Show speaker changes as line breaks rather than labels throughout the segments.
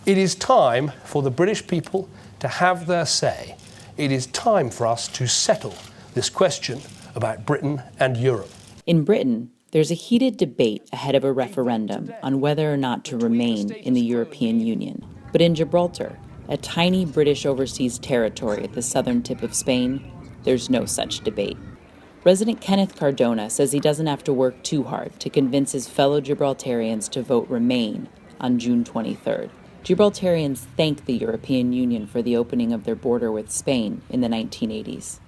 It is time for the British people to have their say. It is time for us to settle this question about Britain and Europe.
In Britain, there's a heated debate ahead of a referendum on whether or not to remain in the European Union. But in Gibraltar, a tiny British overseas territory at the southern tip of Spain, there's no such debate. Resident Kenneth Cardona says he doesn't have to work too hard to convince his fellow Gibraltarians to vote Remain on June 23rd. Gibraltarians thank the European Union for the opening of their border with Spain in the 1980s.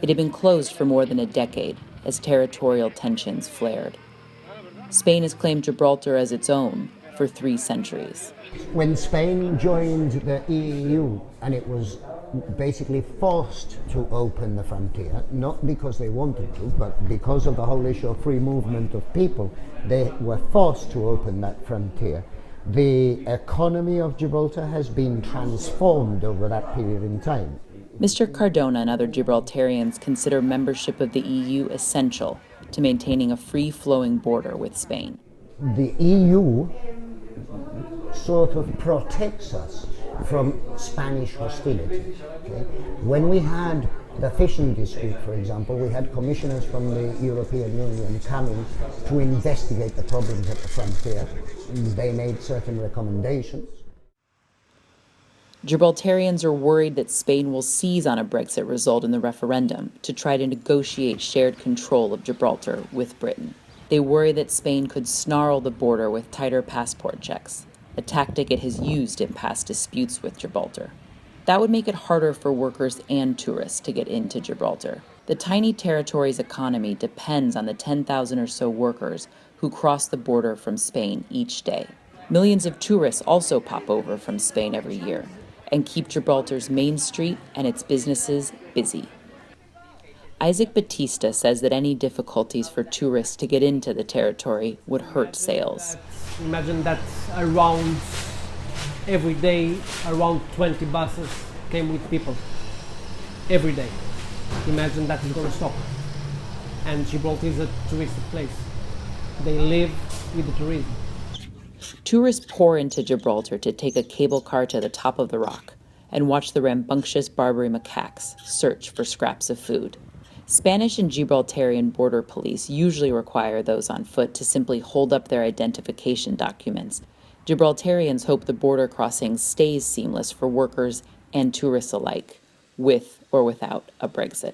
It had been closed for more than a decade as territorial tensions flared. Spain has claimed Gibraltar as its own for 3 centuries.
When Spain joined the EU, and it was basically forced to open the frontier, not because they wanted to, but because of the whole issue of free movement of people, they were forced to open that frontier. The economy of Gibraltar has been transformed over that period in time.
Mr. Cardona and other Gibraltarians consider membership of the EU essential to maintaining a free-flowing border with Spain.
The EU sort of protects us from Spanish hostility. Okay? When we had the fishing dispute, for example, we had commissioners from the European Union coming to investigate the problems at the frontier. They made certain recommendations.
Gibraltarians are worried that Spain will seize on a Brexit result in the referendum to try to negotiate shared control of Gibraltar with Britain. They worry that Spain could snarl the border with tighter passport checks, a tactic it has used in past disputes with Gibraltar. That would make it harder for workers and tourists to get into Gibraltar. The tiny territory's economy depends on the 10,000 or so workers who cross the border from Spain each day. Millions of tourists also pop over from Spain every year and keep Gibraltar's main street and its businesses busy. Isaac Batista says that any difficulties for tourists to get into the territory would hurt sales.
Imagine that around every day, around 20 buses came with people. Every day. Imagine that is going to stop. And Gibraltar is a touristic place. They live with the tourism.
Tourists pour into Gibraltar to take a cable car to the top of the rock and watch the rambunctious Barbary macaques search for scraps of food. Spanish and Gibraltarian border police usually require those on foot to simply hold up their identification documents. Gibraltarians hope the border crossing stays seamless for workers and tourists alike, with or without a Brexit.